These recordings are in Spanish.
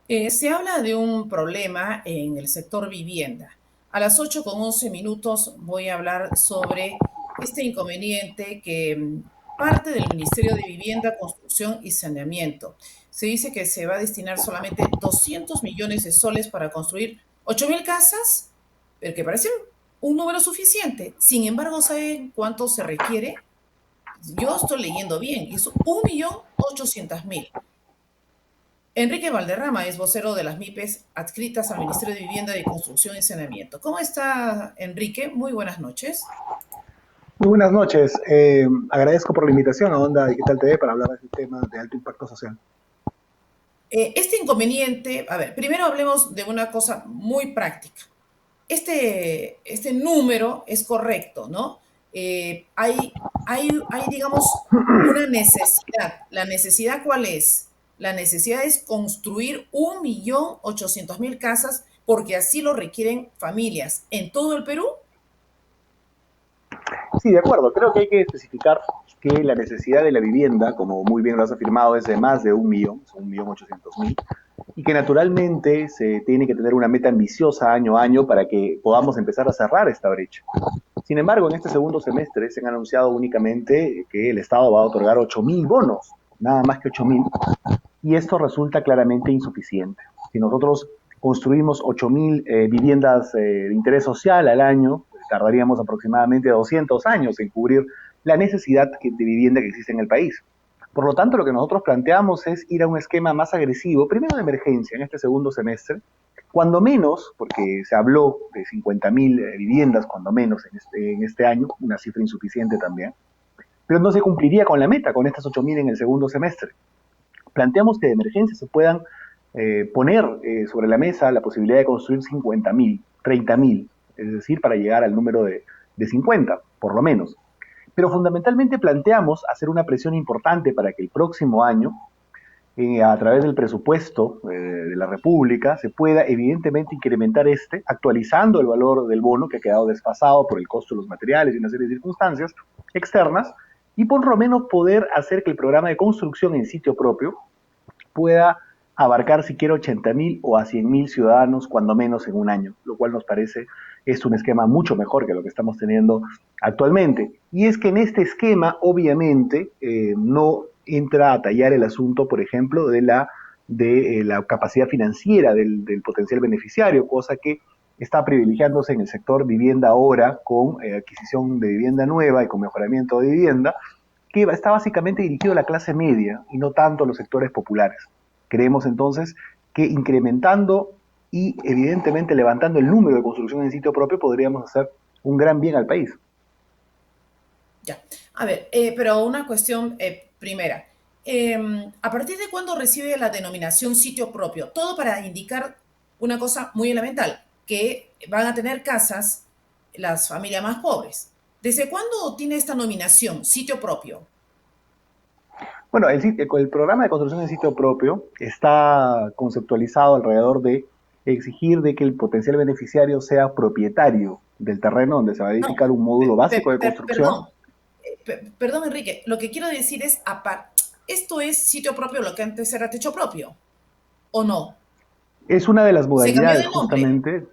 Se habla de un problema en el sector vivienda. A las 8:11 voy a hablar sobre este inconveniente que parte del Ministerio de Vivienda, Construcción y Saneamiento. Se dice que se va a destinar solamente 200 millones de soles para construir 8.000 casas, pero que parece un número suficiente. Sin embargo, ¿saben cuánto se requiere? Yo estoy leyendo bien, y es 1.800.000. Enrique Valderrama es vocero de las MIPES adscritas al Ministerio de Vivienda, de Construcción y Saneamiento. ¿Cómo está, Enrique? Muy buenas noches. Muy buenas noches. Agradezco por la invitación a Onda Digital TV para hablar de este tema de alto impacto social. Este inconveniente, a ver, primero hablemos de una cosa muy práctica. Este número es correcto, ¿no? Digamos, una necesidad. ¿La necesidad cuál es? La necesidad es construir 1.800.000 casas porque así lo requieren familias en todo el Perú. Sí, de acuerdo. Creo que hay que especificar que la necesidad de la vivienda, como muy bien lo has afirmado, es de más de 1 millón, 1.800.000, y que naturalmente se tiene que tener una meta ambiciosa año a año para que podamos empezar a cerrar esta brecha. Sin embargo, en este segundo semestre se han anunciado únicamente que el Estado va a otorgar 8.000 bonos, nada más que 8.000, y esto resulta claramente insuficiente. Si nosotros construimos 8.000 viviendas de interés social al año, pues tardaríamos aproximadamente 200 años en cubrir la necesidad de vivienda que existe en el país. Por lo tanto, lo que nosotros planteamos es ir a un esquema más agresivo, primero de emergencia en este segundo semestre, cuando menos, porque se habló de 50.000 viviendas, cuando menos en este año, una cifra insuficiente también, pero no se cumpliría con la meta, con estas 8.000 en el segundo semestre. Planteamos que de emergencia se puedan poner sobre la mesa la posibilidad de construir 50.000, 30.000, es decir, para llegar al número de 50, por lo menos. Pero fundamentalmente planteamos hacer una presión importante para que el próximo año, a través del presupuesto de la República, se pueda evidentemente incrementar actualizando el valor del bono que ha quedado desfasado por el costo de los materiales y una serie de circunstancias externas, y por lo menos poder hacer que el programa de construcción en sitio propio pueda abarcar siquiera 80.000 o a 100.000 ciudadanos, cuando menos en un año, lo cual nos parece es un esquema mucho mejor que lo que estamos teniendo actualmente. Y es que en este esquema, obviamente, no entra a tallar el asunto, por ejemplo, de la capacidad financiera del potencial beneficiario, cosa que está privilegiándose en el sector vivienda ahora con adquisición de vivienda nueva y con mejoramiento de vivienda, que está básicamente dirigido a la clase media y no tanto a los sectores populares. Creemos entonces que incrementando y evidentemente levantando el número de construcción en sitio propio podríamos hacer un gran bien al país. Ya. A ver, pero una cuestión primera. ¿A partir de cuándo recibe la denominación sitio propio? Todo para indicar una cosa muy elemental, que van a tener casas las familias más pobres. ¿Desde cuándo tiene esta nominación, sitio propio? Bueno, el programa de construcción en sitio propio está conceptualizado alrededor de exigir de que el potencial beneficiario sea propietario del terreno donde se va a No, edificar un módulo básico de construcción. perdón, perdón, Enrique. Lo que quiero decir es, ¿esto es sitio propio lo que antes era techo propio? ¿O no? Es una de las Se cambió modalidades de nombre. justamente,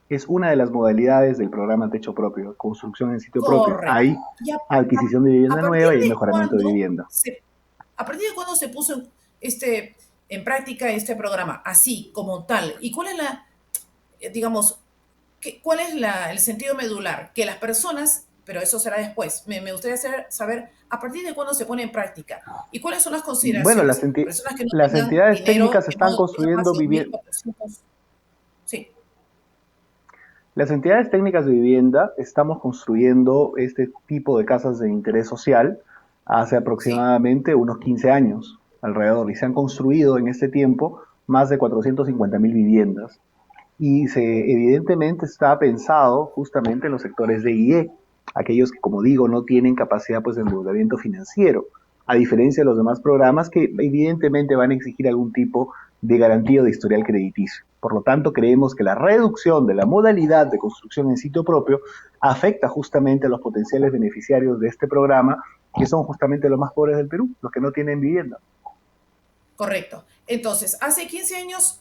es una de las modalidades del programa Techo Propio, construcción en sitio propio. Correcto. Hay ¿Y adquisición de a vivienda partir nueva y de mejoramiento de cuándo vivienda. se puso en práctica este programa? Así, como tal. ¿Y cuál es digamos, cuál es el sentido medular? Que las personas, pero eso será después, me gustaría saber a partir de cuándo se pone en práctica y cuáles son las Bueno, consideraciones. Personas que no las tengan entidades dinero técnicas de están modo que sea construyendo fácil, vivienda. 1.400. Sí, Las entidades técnicas de vivienda estamos construyendo este tipo de casas de interés social hace sí. aproximadamente unos 15 años alrededor, y se han construido en este tiempo más de 450.000 viviendas. Y evidentemente está pensado justamente en los sectores de IE, aquellos que, como digo, no tienen capacidad pues, de endeudamiento financiero, a diferencia de los demás programas que evidentemente van a exigir algún tipo de garantía de historial crediticio. Por lo tanto, creemos que la reducción de la modalidad de construcción en sitio propio afecta justamente a los potenciales beneficiarios de este programa, que son justamente los más pobres del Perú, los que no tienen vivienda. Correcto. Entonces, hace 15 años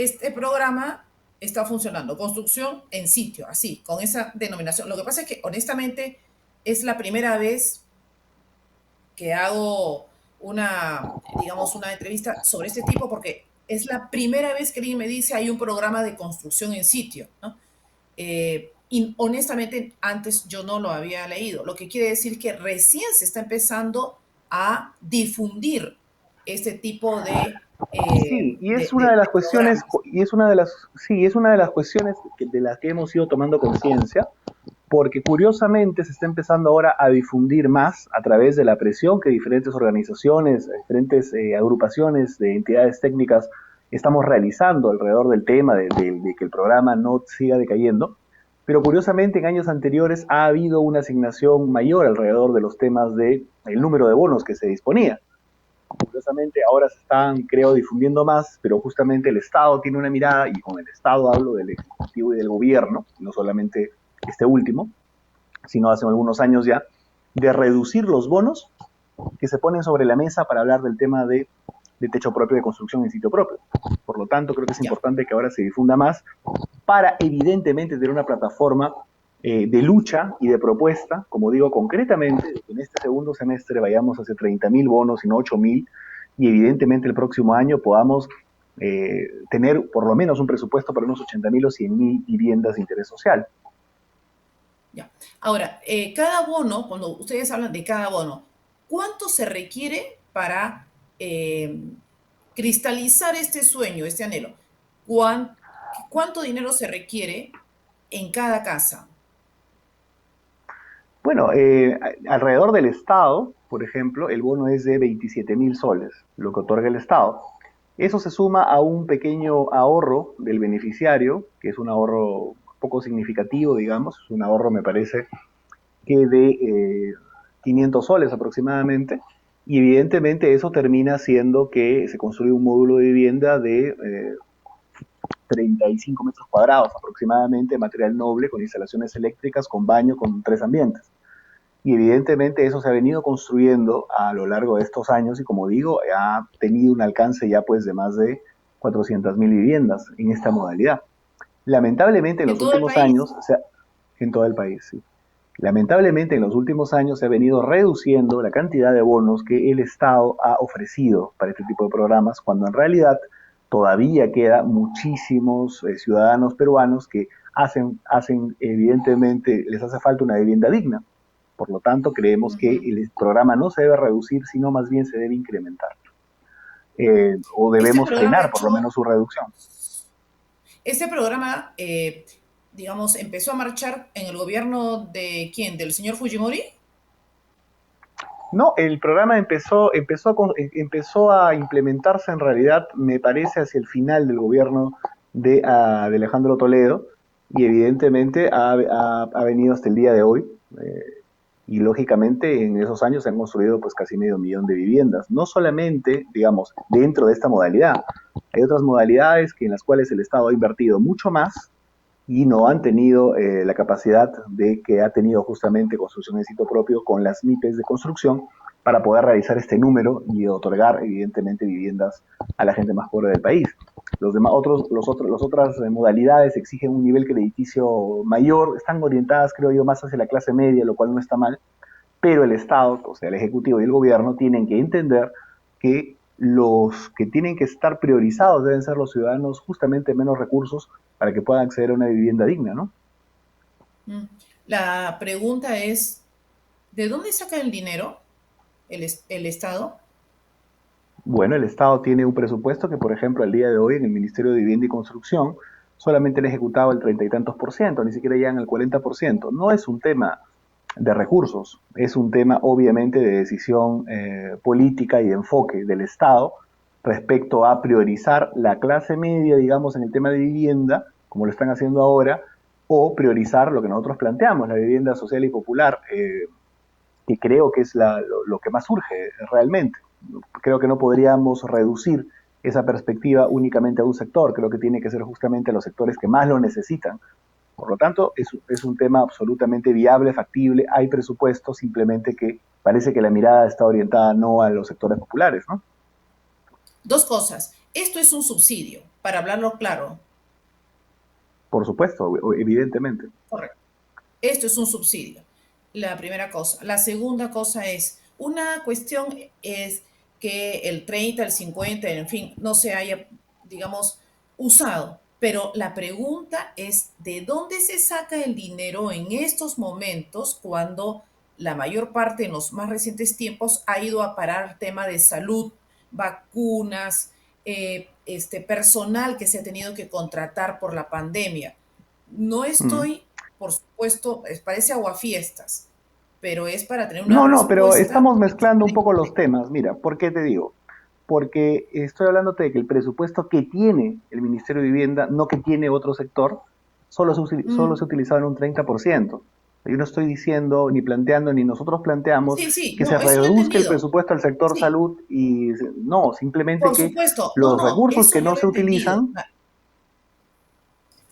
este programa está funcionando. Construcción en sitio, así, con esa denominación. Lo que pasa es que, honestamente, es la primera vez que hago digamos, una entrevista sobre este tipo, porque es la primera vez que alguien me dice hay un programa de construcción en sitio, ¿no? Y honestamente, antes yo no lo había leído, lo que quiere decir que recién se está empezando a difundir este tipo Sí, y es una de las de cuestiones, programas. y es una de las, sí, es una de las cuestiones de las que hemos ido tomando conciencia, porque curiosamente se está empezando ahora a difundir más a través de la presión que diferentes organizaciones, diferentes agrupaciones de entidades técnicas estamos realizando alrededor del tema de que el programa no siga decayendo. Pero curiosamente en años anteriores ha habido una asignación mayor alrededor de los temas de el número de bonos que se disponía. Curiosamente ahora se están, creo, difundiendo más, pero justamente el Estado tiene una mirada, y con el Estado hablo del Ejecutivo y del Gobierno, no solamente este último, sino hace algunos años ya, de reducir los bonos que se ponen sobre la mesa para hablar del tema de techo propio, de construcción en sitio propio. Por lo tanto, creo que es Ya. importante que ahora se difunda más para evidentemente tener una plataforma de lucha y de propuesta, como digo, concretamente, de que en este segundo semestre vayamos hacia 30.000 bonos y no 8.000, y evidentemente el próximo año podamos tener por lo menos un presupuesto para unos 80.000 o 100.000 viviendas de interés social. Ya. Ahora, cada bono, cuando ustedes hablan de cada bono, ¿cuánto se requiere para eh, cristalizar este sueño, este anhelo? ¿Cuán- ¿Cuánto dinero se requiere en cada casa? Bueno, alrededor del Estado, por ejemplo, el bono es de 27.000 soles, lo que otorga el Estado. Eso se suma a un pequeño ahorro del beneficiario, que es un ahorro poco significativo, digamos, es un ahorro, me parece, que de 500 soles aproximadamente, y evidentemente eso termina siendo que se construye un módulo de vivienda de 35 metros cuadrados aproximadamente, material noble, con instalaciones eléctricas, con baño, con 3 ambientes. Y evidentemente eso se ha venido construyendo a lo largo de estos años y, como digo, ha tenido un alcance ya pues de más de 400.000 viviendas en esta modalidad. Lamentablemente en En los todo el últimos país. años, o sea, en todo el país, sí. Lamentablemente en los últimos años se ha venido reduciendo la cantidad de bonos que el Estado ha ofrecido para este tipo de programas, cuando en realidad todavía queda muchísimos ciudadanos peruanos que hacen, evidentemente, les hace falta una vivienda digna. Por lo tanto, creemos que Ujú. el programa no se debe reducir, sino más bien se debe incrementar. O Este debemos programa frenar por lo hecho, menos su reducción. este programa, digamos, empezó a marchar en el gobierno de ¿quién? ¿Del señor Fujimori? No, el programa empezó a implementarse en realidad, me parece, hacia el final del gobierno de Alejandro Toledo, y evidentemente ha venido hasta el día de hoy. Y lógicamente en esos años se han construido pues casi 500.000 de viviendas, no solamente, digamos, dentro de esta modalidad. Hay otras modalidades en las cuales el Estado ha invertido mucho más y no han tenido la capacidad de que ha tenido justamente construcción en sitio propio con las MIPES de construcción para poder realizar este número y otorgar evidentemente viviendas a la gente más pobre del país. Las otras modalidades exigen un nivel crediticio mayor, están orientadas, creo yo, más hacia la clase media, lo cual no está mal, pero el Estado, o sea, el Ejecutivo y el Gobierno tienen que entender que los que tienen que estar priorizados deben ser los ciudadanos justamente menos recursos para que puedan acceder a una vivienda digna, ¿no? Mm. La pregunta es, ¿de dónde saca el dinero el Estado? Bueno, el Estado tiene un presupuesto que, por ejemplo, al día de hoy en el Ministerio de Vivienda y Construcción solamente han ejecutado el 30 y tantos por ciento, ni siquiera llegan al 40%. No es un tema de recursos, es un tema obviamente de decisión política y de enfoque del Estado respecto a priorizar la clase media, digamos, en el tema de vivienda, como lo están haciendo ahora, o priorizar lo que nosotros planteamos, la vivienda social y popular, que creo que es lo que más urge realmente. Creo que no podríamos reducir esa perspectiva únicamente a un sector, creo que tiene que ser justamente a los sectores que más lo necesitan. Por lo tanto, es un tema absolutamente viable, factible, hay presupuesto, simplemente que parece que la mirada está orientada no a los sectores populares, ¿no? Dos cosas. Esto es un subsidio, para hablarlo claro. Por supuesto, evidentemente. Correcto. Esto es un subsidio. La primera cosa. La segunda cosa es, una cuestión es que el 30, el 50, en fin, no se haya, digamos, usado. Pero la pregunta es, ¿de dónde se saca el dinero en estos momentos cuando la mayor parte en los más recientes tiempos ha ido a parar tema de salud, vacunas, personal que se ha tenido que contratar por la pandemia? No Mm. estoy, por supuesto, parece aguafiestas, pero es para tener una No, no, pero respuesta estamos mezclando un poco los diferente. temas. Mira, ¿por qué te digo? Porque estoy hablándote de que el presupuesto que tiene el Ministerio de Vivienda, no que tiene otro sector, solo se ha Mm. utilizado en un 30%. Yo no estoy diciendo, ni planteando, ni nosotros planteamos Sí, sí, que se no, eso lo he reduzca el entendido. presupuesto al sector Sí, salud y no, simplemente por que supuesto. No, los no, recursos eso que yo no lo he se entendido. utilizan.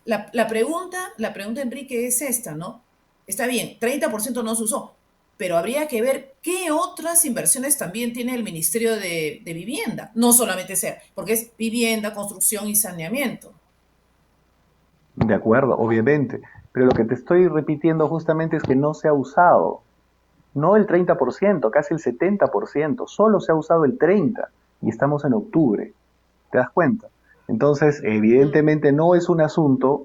La pregunta, Enrique, es esta, ¿no? Está bien, 30% no se usó, pero habría que ver qué otras inversiones también tiene el Ministerio de Vivienda. No solamente sea, porque es vivienda, construcción y saneamiento. De acuerdo, obviamente, pero lo que te estoy repitiendo justamente es que no se ha usado. No el 30%, casi el 70%, solo se ha usado el 30% y estamos en octubre, ¿te das cuenta? Entonces, evidentemente no es un asunto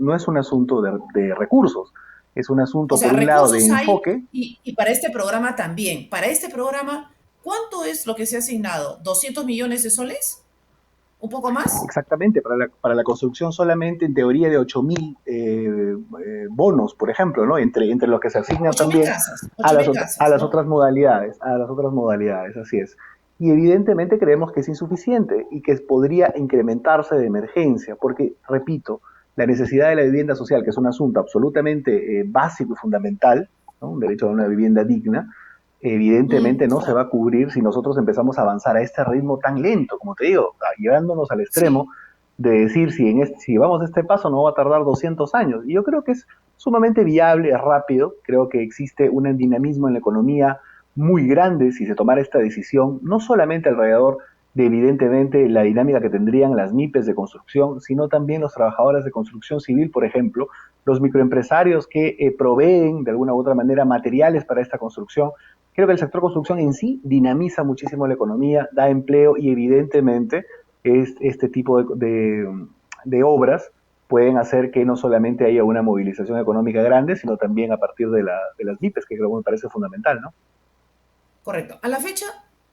de recursos, es un O asunto sea, por un lado de recursos hay enfoque. y para este programa también. Para este programa, ¿cuánto es lo que se ha asignado? ¿200 millones de soles? ¿Un poco más? Exactamente, para la construcción solamente en teoría de 8.000 bonos, por ejemplo, ¿no? Entre los que se asignan 8.000 también casas, 8.000 casas, ¿no? a las otras modalidades, así es. Y evidentemente creemos que es insuficiente y que podría incrementarse de emergencia, porque, repito, la necesidad de la vivienda social, que es un asunto absolutamente básico y fundamental, ¿no? Un derecho a una vivienda digna, evidentemente no se va Correcto. a cubrir si nosotros empezamos a avanzar a este ritmo tan lento, como te digo, llevándonos al extremo Sí, de decir si vamos a este paso no va a tardar 200 años. Y yo creo que es sumamente viable, es rápido, creo que existe un dinamismo en la economía muy grande si se tomara esta decisión, no solamente alrededor de evidentemente la dinámica que tendrían las MIPES de construcción, sino también los trabajadores de construcción civil, por ejemplo, los microempresarios que proveen de alguna u otra manera materiales para esta construcción. Creo que el sector construcción en sí dinamiza muchísimo la economía, da empleo y evidentemente este tipo de obras pueden hacer que no solamente haya una movilización económica grande, sino también a partir de las MIPES, que creo que me parece fundamental, ¿no? correcto. A la fecha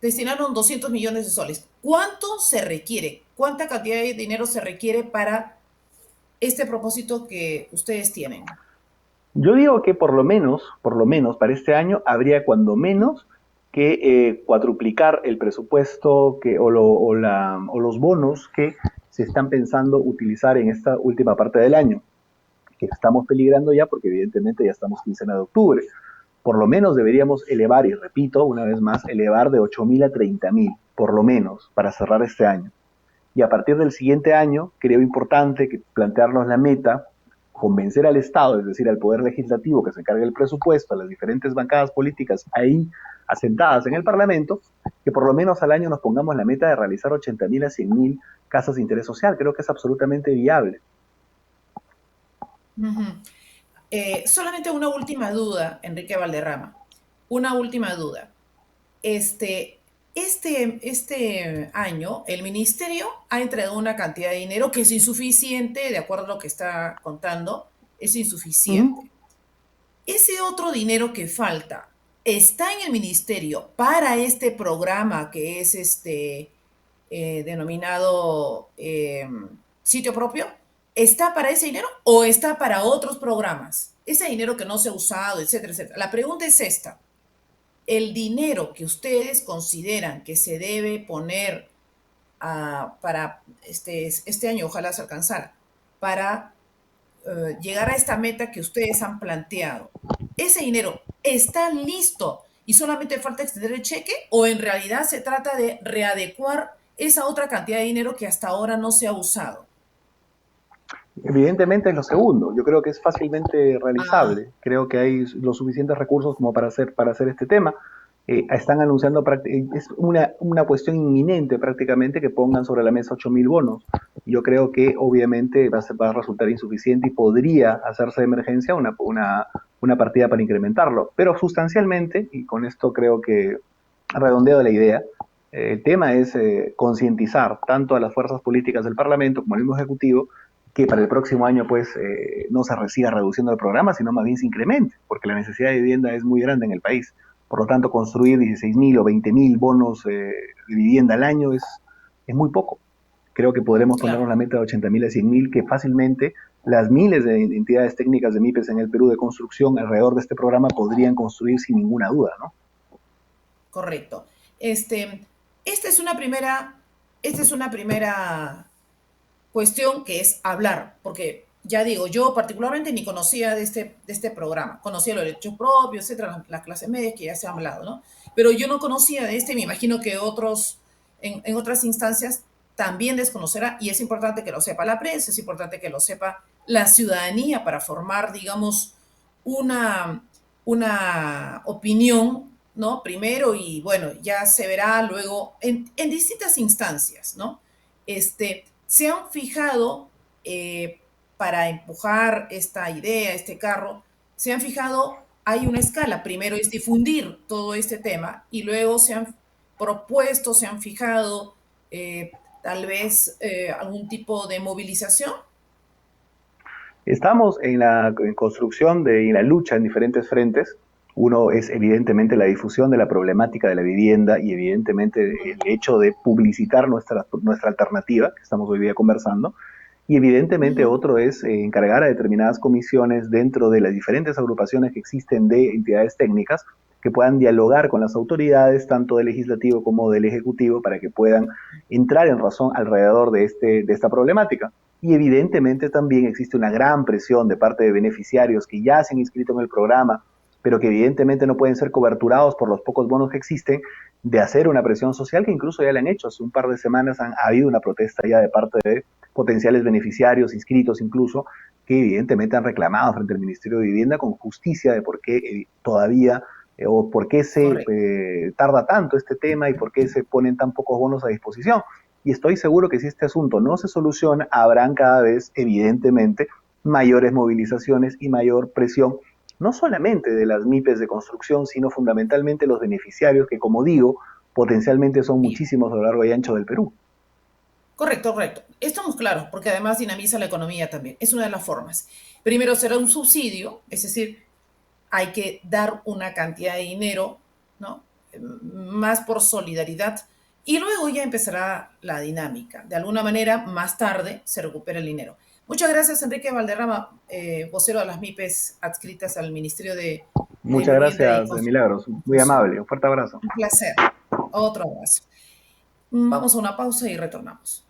destinaron 200 millones de soles. ¿Cuánto se requiere? ¿Cuánta cantidad de dinero se requiere para este propósito que ustedes tienen? Yo digo que por lo menos para este año habría cuando menos que cuadruplicar el presupuesto o los bonos que se están pensando utilizar en esta última parte del año, que estamos peligrando ya porque evidentemente ya estamos quincena de octubre. Por lo menos deberíamos elevar, y repito una vez más, elevar de 8.000 a 30.000, por lo menos, para cerrar este año. Y a partir del siguiente año, creo importante que plantearnos la meta, convencer al Estado, es decir, al Poder Legislativo que se encargue del presupuesto, a las diferentes bancadas políticas ahí asentadas en el Parlamento, que por lo menos al año nos pongamos la meta de realizar 80.000 a 100.000 casas de interés social. Creo que es absolutamente viable. Uh -huh. Solamente una última duda, Enrique Valderrama. Una última duda. Este, este año el ministerio ha entregado una cantidad de dinero que es insuficiente, de acuerdo a lo que está contando, es Uh -huh. insuficiente. Ese otro dinero que falta está en el ministerio para este programa que es denominado sitio propio. ¿Está para ese dinero o está para otros programas? Ese dinero que no se ha usado, etcétera, etcétera. La pregunta es esta: el dinero que ustedes consideran que se debe poner para este año, ojalá se alcanzara, para llegar a esta meta que ustedes han planteado, ¿ese dinero está listo y solamente falta extender el cheque o en realidad se trata de readecuar esa otra cantidad de dinero que hasta ahora no se ha usado? Evidentemente es lo segundo. Yo creo que es fácilmente Ah, realizable. Creo que hay los suficientes recursos como para hacer este tema. están anunciando, es una cuestión inminente prácticamente que pongan sobre la mesa 8.000 bonos. Yo creo que obviamente va a resultar insuficiente y podría hacerse de emergencia una partida para incrementarlo. Pero sustancialmente, y con esto creo que redondeo la idea, el tema es concientizar tanto a las fuerzas políticas del Parlamento como al mismo Ejecutivo que para el próximo año pues no se siga reduciendo el programa, sino más bien se incremente, porque la necesidad de vivienda es muy grande en el país. Por lo tanto, construir 16.000 o 20.000 bonos de vivienda al año es muy poco. Creo que podremos ponernos Claro, la meta de 80.000 a 100.000, que fácilmente las miles de entidades técnicas de MIPES en el Perú de construcción alrededor de este programa podrían construir sin ninguna duda, ¿no? correcto. Este, esta es una primera, esta es una primera cuestión que es hablar, porque ya digo, yo particularmente ni conocía de este programa, conocía los derechos propios, etcétera, las clases medias que ya se ha hablado, ¿no? Pero yo no conocía de este, me imagino que otros, en otras instancias también desconocerá, y es importante que lo sepa la prensa, es importante que lo sepa la ciudadanía para formar, digamos, una, una opinión, ¿no? Primero, y bueno, ya se verá luego en distintas instancias, ¿no? Se han fijado para empujar esta idea, este carro, se han fijado, hay una escala. Primero es difundir todo este tema y luego se han propuesto, se han fijado tal vez algún tipo de movilización. Estamos en la en construcción de en la lucha en diferentes frentes. Uno es evidentemente la difusión de la problemática de la vivienda y evidentemente el hecho de publicitar nuestra alternativa que estamos hoy día conversando. Y evidentemente Ujú. otro es encargar a determinadas comisiones dentro de las diferentes agrupaciones que existen de entidades técnicas que puedan dialogar con las autoridades, tanto del legislativo como del ejecutivo, para que puedan entrar en razón alrededor de esta problemática. Y evidentemente también existe una gran presión de parte de beneficiarios que ya se han inscrito en el programa, pero que evidentemente no pueden ser coberturados por los pocos bonos que existen, de hacer una presión social que incluso ya la han hecho. Hace un par de semanas ha habido una protesta ya de parte de potenciales beneficiarios, inscritos incluso, que evidentemente han reclamado frente al Ministerio de Vivienda con justicia de por qué todavía o por qué se Correcto. tarda tanto este tema y por qué se ponen tan pocos bonos a disposición. Y estoy seguro que si este asunto no se soluciona, habrán cada vez, evidentemente, mayores movilizaciones y mayor presión, no solamente de las MIPES de construcción, sino fundamentalmente los beneficiarios, que como digo, potencialmente son Bien. muchísimos a lo largo y ancho del Perú. Correcto, correcto. Estamos claros, porque además dinamiza la economía también. Es una de las formas. Primero será un subsidio, es decir, hay que dar una cantidad de dinero, ¿no? Más por solidaridad. Y luego ya empezará la dinámica. De alguna manera, más tarde se recupera el dinero. Muchas gracias, Enrique Valderrama, vocero de las MIPES adscritas al Ministerio de Muchas Vivienda y gracias, Milagros. Muy Construcción. amable. Un fuerte abrazo. Un placer. Otro abrazo. Vamos a una pausa y retornamos.